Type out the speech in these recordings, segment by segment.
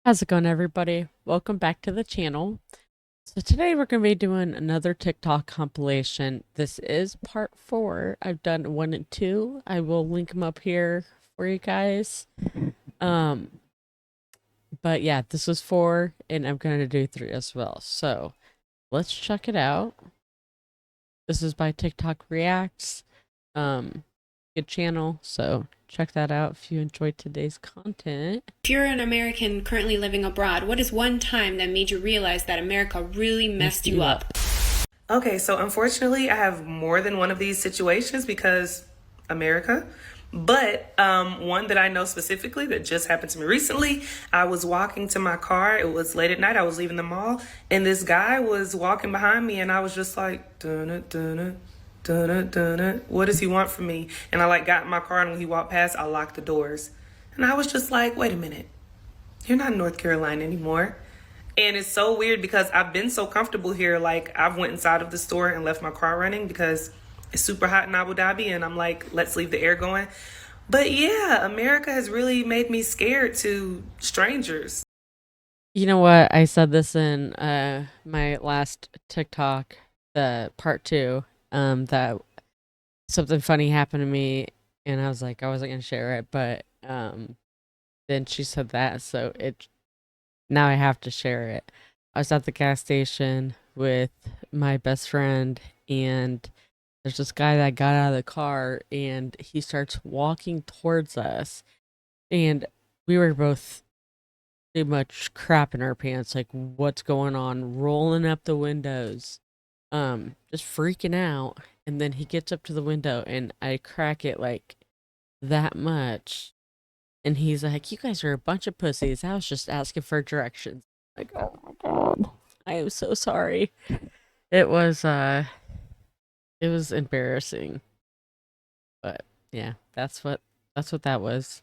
How's it going, everybody? Welcome back to the channel. So today we're going to be doing another TikTok compilation. This is part 4. I've done 1 and 2. I will link them up here for you guys. Um, but yeah, this was 4, and I'm going to do 3 as well. So let's check it out. This is by TikTok Reacts. Good channel, so check that out if you enjoyed today's content. If you're an American currently living abroad, what is one time that made you realize that America really messed you up? Okay, so unfortunately, I have more than one of these situations because America. But one that I know specifically that just happened to me recently, I was walking to my car. It was late at night. I was leaving the mall, and this guy was walking behind me, and I was just like, dun dun dun dun. What does he want from me? And I got in my car, and when he walked past, I locked the doors, and I was just like, wait a minute, you're not in North Carolina anymore. And it's so weird because I've been so comfortable here. I've went inside of the store and left my car running because it's super hot in Abu Dhabi, and I'm like, let's leave the air going. But yeah, America has really made me scared to strangers. You know what? I said this in my last TikTok, the part 2, that something funny happened to me, and I was like, I wasn't gonna share it, but then she said that, so now I have to share it. I was at the gas station with my best friend, and there's this guy that got out of the car, and he starts walking towards us, and we were both pretty much crapping our pants, like, what's going on, rolling up the windows, just freaking out. And then he gets up to the window, and I crack it like that much, and he's like, you guys are a bunch of pussies, I was just asking for directions. Like, oh my god, I am so sorry. It was it was embarrassing, but yeah, that's what that was.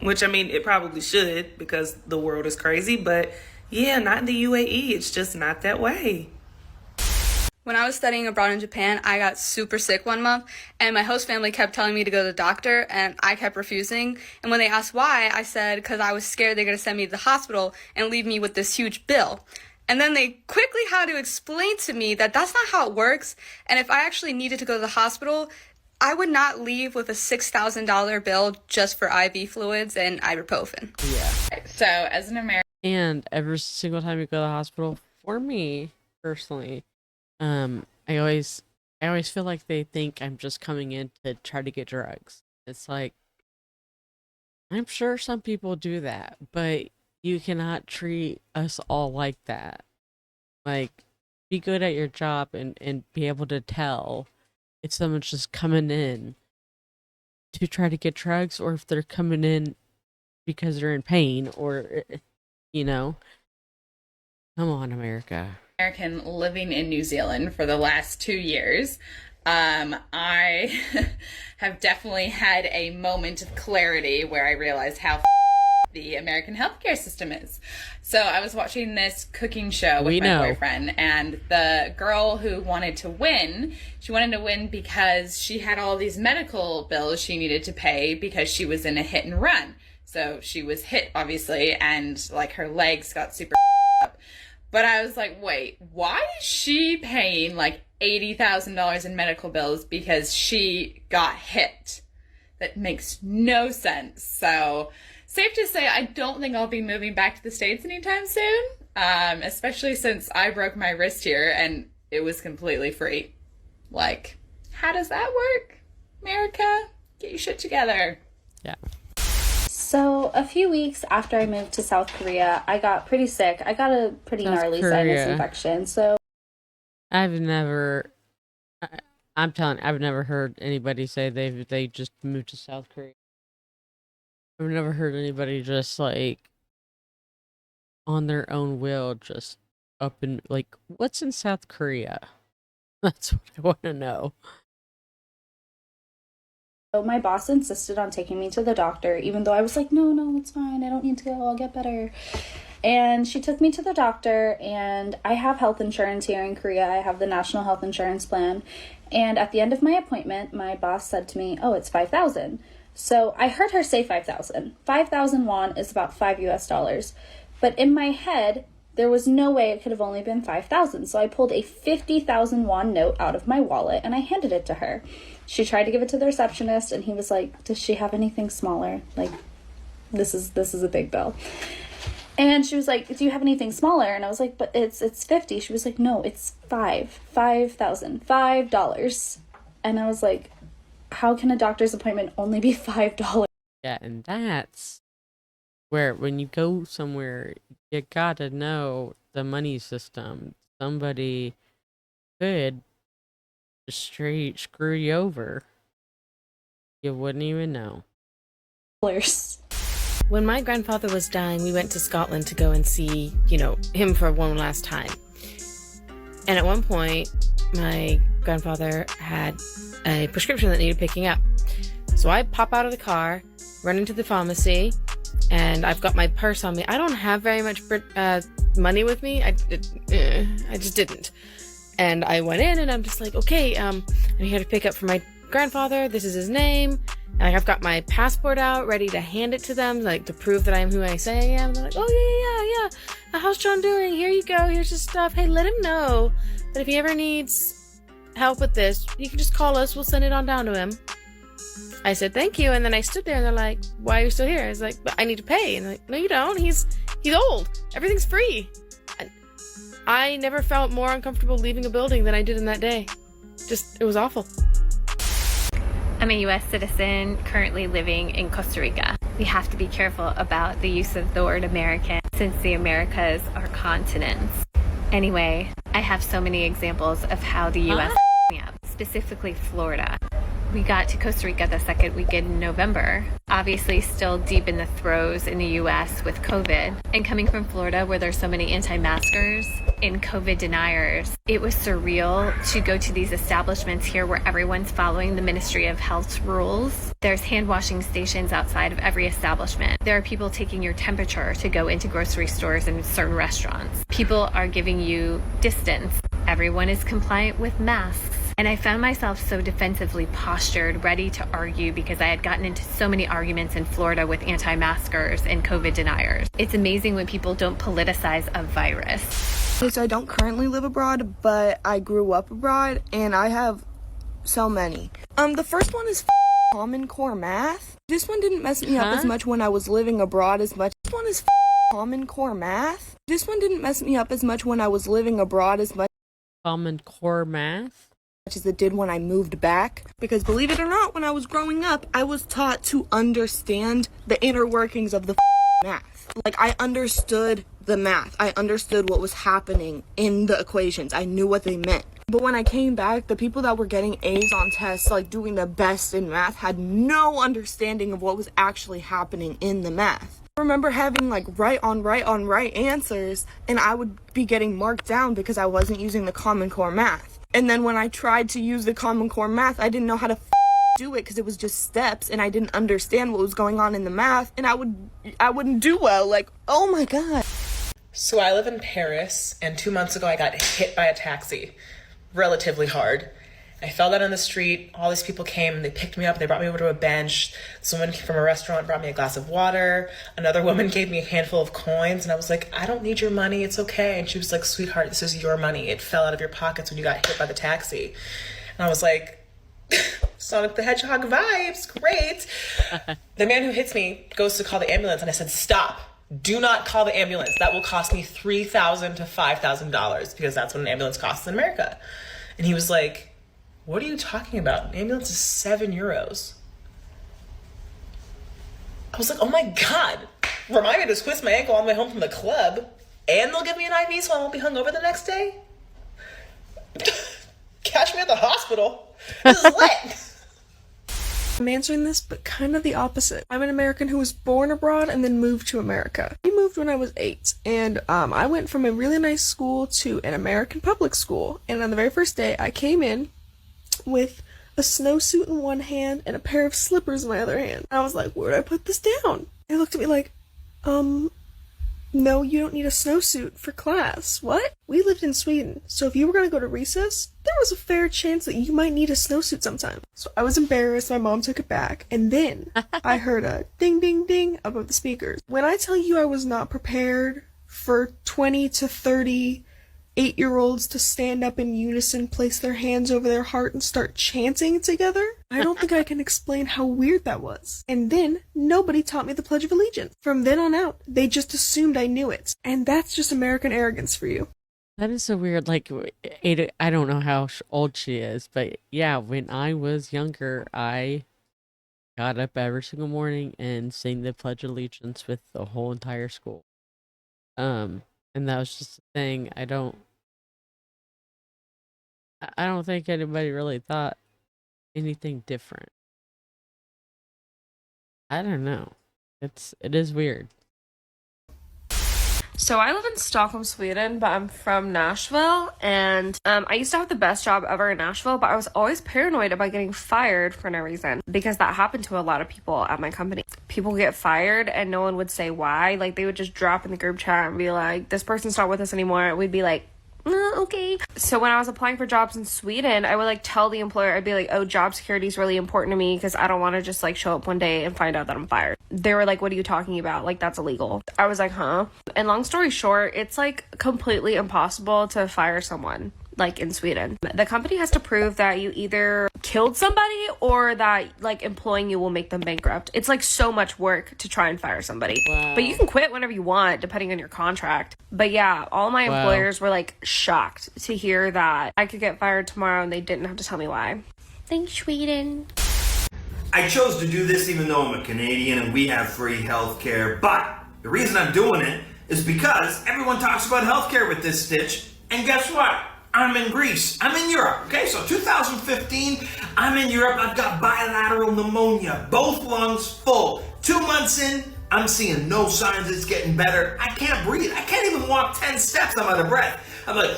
Which, I mean, it probably should because the world is crazy. But yeah, not in the UAE. It's just not that way. When I was studying abroad in Japan, I got super sick one month, and my host family kept telling me to go to the doctor, and I kept refusing. And when they asked why, I said because I was scared they're going to send me to the hospital and leave me with this huge bill. And then they quickly had to explain to me that that's not how it works, and if I actually needed to go to the hospital, I would not leave with a $6,000 bill just for IV fluids and ibuprofen. Yeah. So, as an American, And every single time you go to the hospital, for me personally, I always feel like they think I'm just coming in to try to get drugs. It's like, I'm sure some people do that, but you cannot treat us all like that. Like, be good at your job and be able to tell if someone's just coming in to try to get drugs, or if they're coming in because they're in pain, or, you know, come on, America. living in New Zealand for the last 2 years, I have definitely had a moment of clarity where I realized how the American healthcare system is. So I was watching this cooking show with my boyfriend, and the girl who wanted to win, she wanted to win because she had all these medical bills she needed to pay because she was in a hit and run. So she was hit, obviously, and her legs got super up. But I was like, wait, why is she paying $80,000 in medical bills because she got hit? That makes no sense. So safe to say, I don't think I'll be moving back to the States anytime soon, especially since I broke my wrist here and it was completely free. How does that work? America, get your shit together. Yeah. So a few weeks after I moved to South Korea, I got pretty sick. I got a pretty gnarly sinus infection. So I'm telling you, I've never heard anybody say they just moved to South Korea. I've never heard anybody just on their own will just up and what's in South Korea? That's what I want to know. my boss insisted on taking me to the doctor, even though I was like, no, it's fine. I don't need to go. I'll get better. And she took me to the doctor, and I have health insurance here in Korea. I have the National Health Insurance Plan. And at the end of my appointment, my boss said to me, oh, it's 5,000. So I heard her say 5,000. 5,000 won is about $5 US. But in my head, there was no way it could have only been 5,000. So I pulled a 50,000 won note out of my wallet and I handed it to her. She tried to give it to the receptionist and he was like, does she have anything smaller? Like, this is a big bill. And she was like, do you have anything smaller? And I was like, but it's 50. She was like, no, it's $5,000. And I was like, how can a doctor's appointment only be $5? Yeah, and that's where when you go somewhere, you gotta know the money system. Somebody could straight screw you over. You wouldn't even know. When my grandfather was dying, we went to Scotland to go and see, him for one last time. And at one point, my grandfather had a prescription that needed picking up. So I pop out of the car, run into the pharmacy, and I've got my purse on me. I don't have very much money with me. I just didn't. And I went in and I'm just like, okay, I'm here to pick up for my grandfather. This is his name. And I've got my passport out, ready to hand it to them, like to prove that I'm who I say I am. And they're like, oh, yeah. How's John doing? Here you go. Here's his stuff. Hey, let him know that if he ever needs help with this, you can just call us. We'll send it on down to him. I said, thank you. And then I stood there and they're like, why are you still here? I was like, but I need to pay. And they're like, no, you don't. He's old. Everything's free. I never felt more uncomfortable leaving a building than I did in that day. It was awful. I'm a U.S. citizen currently living in Costa Rica. We have to be careful about the use of the word American since the Americas are continents. Anyway, I have so many examples of how the U.S. me up, specifically Florida. We got to Costa Rica the second weekend in November, obviously still deep in the throes in the US with COVID. And coming from Florida where there's so many anti-maskers and COVID deniers, it was surreal to go to these establishments here where everyone's following the Ministry of Health's rules. There's hand washing stations outside of every establishment. There are people taking your temperature to go into grocery stores and certain restaurants. People are giving you distance. Everyone is compliant with masks. And I found myself so defensively postured, ready to argue because I had gotten into so many arguments in Florida with anti-maskers and COVID deniers. It's amazing when people don't politicize a virus. So I don't currently live abroad, but I grew up abroad, and I have so many. The first one is Common Core Math. This one didn't mess me up as much when I was living abroad as much. This one is Common Core Math. This one didn't mess me up as much when I was living abroad as much. Common Core Math? As it did when I moved back, because believe it or not, when I was growing up, I was taught to understand the inner workings of the math. Like, I understood the math. I understood what was happening in the equations. I knew what they meant. But when I came back, the people that were getting A's on tests, like doing the best in math, had no understanding of what was actually happening in the math. I remember having like right on right answers, and I would be getting marked down because I wasn't using the Common Core Math. And then when I tried to use the Common Core Math, I didn't know how to do it because it was just steps, and I didn't understand what was going on in the math, and I wouldn't do well. Like, oh my God. So I live in Paris, and 2 months ago I got hit by a taxi relatively hard. I fell down on the street. All these people came, they picked me up, they brought me over to a bench. Someone from a restaurant brought me a glass of water. Another woman gave me a handful of coins, and I was like, I don't need your money, it's okay. And she was like, sweetheart, this is your money. It fell out of your pockets when you got hit by the taxi. And I was like, Sonic the Hedgehog vibes, great. The man who hits me goes to call the ambulance, and I said, stop. Do not call the ambulance. That will cost me $3,000 to $5,000 because that's what an ambulance costs in America. And he was like, what are you talking about? An ambulance is €7. I was like, oh my God. Remind me to twist my ankle on my way home from the club, and they'll give me an IV so I won't be hungover the next day? Catch me at the hospital. This is lit. I'm answering this, but kind of the opposite. I'm an American who was born abroad and then moved to America. I moved when I was 8, and I went from a really nice school to an American public school. And on the very first day, I came in with a snowsuit in one hand and a pair of slippers in my other hand. I was like, where do I put this down? They looked at me like, no, you don't need a snowsuit for class. What? We lived in Sweden, so if you were going to go to recess, there there was a fair chance that you might need a snowsuit sometime. So I was embarrassed, my mom took it back, and then I heard a ding ding ding above the speakers. When I tell you I was not prepared for 20 to 30 8-year-olds to stand up in unison, place their hands over their heart, and start chanting together, I don't think I can explain how weird that was. And then, nobody taught me the Pledge of Allegiance. From then on out, they just assumed I knew it. And that's just American arrogance for you. That is so weird. Like, Ada, I don't know how old she is, but yeah, when I was younger, I got up every single morning and sang the Pledge of Allegiance with the whole entire school. And that was just a thing. I don't think anybody really thought anything different. I don't know. It is weird. So I live in Stockholm, Sweden, but I'm from Nashville, and I used to have the best job ever in Nashville, but I was always paranoid about getting fired for no reason, because that happened to a lot of people at my company. People get fired and no one would say why. Like, they would just drop in the group chat and be like, this person's not with us anymore. We'd be like, okay. So when I was applying for jobs in Sweden, I would like tell the employer, I'd be like, oh, job security is really important to me because I don't want to just like show up one day and find out that I'm fired. They were like, what are you talking about? Like, that's illegal. I was like, huh? And long story short, it's like completely impossible to fire someone like in Sweden. The company has to prove that you either killed somebody or that like employing you will make them bankrupt. It's like so much work to try and fire somebody. Wow. But you can quit whenever you want depending on your contract. But yeah, all my employers were like shocked to hear that I could get fired tomorrow and they didn't have to tell me why. Thanks, Sweden. I chose to do this even though I'm a Canadian and we have free healthcare, but the reason I'm doing it is because everyone talks about healthcare with this stitch, and guess what? I'm in Greece. I'm in Europe. Okay, so 2015, I'm in Europe. I've got bilateral pneumonia, both lungs full. 2 months in, I'm seeing no signs it's getting better. I can't breathe. I can't even walk 10 steps. I'm out of breath. I'm like,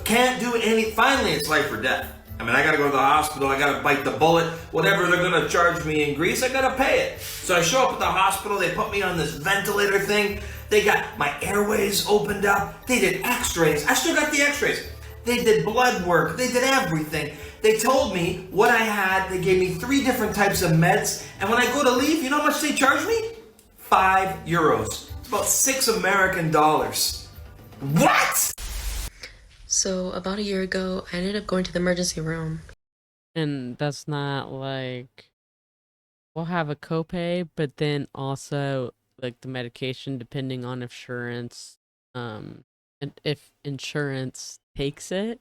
can't do any. Finally, it's life or death. I mean, I gotta go to the hospital. I gotta bite the bullet. Whatever they're gonna charge me in Greece, I gotta pay it. So I show up at the hospital. They put me on this ventilator thing. They got my airways opened up. They did x-rays. I still got the x-rays. They did blood work. They did everything. They told me what I had. They gave me 3 different types of meds. And when I go to leave, you know how much they charge me? €5. It's about $6 American. What? So about a year ago, I ended up going to the emergency room. And that's not like, we'll have a copay, but then also like the medication, depending on insurance, and if insurance takes it,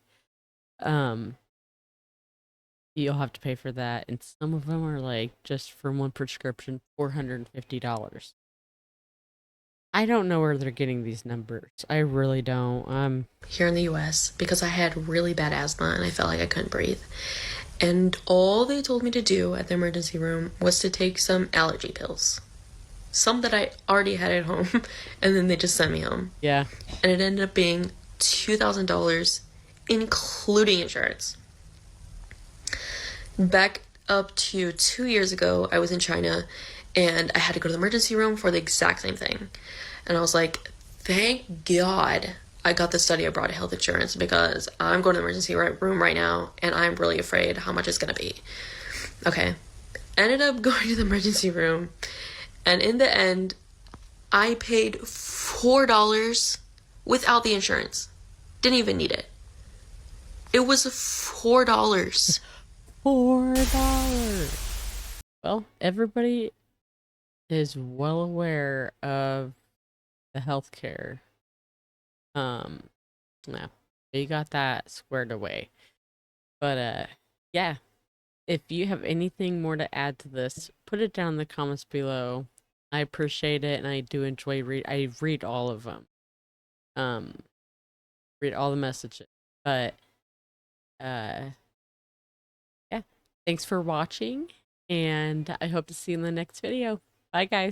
you'll have to pay for that. And some of them are like, just for one prescription, $450. I don't know where they're getting these numbers. I really don't. Here in the US, because I had really bad asthma and I felt like I couldn't breathe. And all they told me to do at the emergency room was to take some allergy pills. Some that I already had at home, and then they just sent me home. Yeah. And it ended up being $2,000, including insurance. Back up to 2 years ago, I was in China, and I had to go to the emergency room for the exact same thing. And I was like, thank God I got the study abroad health insurance, because I'm going to the emergency room right now, and I'm really afraid how much it's going to be. Okay. Ended up going to the emergency room, and in the end, I paid $4 without the insurance. Didn't even need it. It was $4. $4. Well, everybody is well aware of the healthcare. No, you got that squared away. But yeah, if you have anything more to add to this, put it down in the comments below. I appreciate it, and I do enjoy I read all of them. Read all the messages. But yeah, thanks for watching, and I hope to see you in the next video. Bye, guys.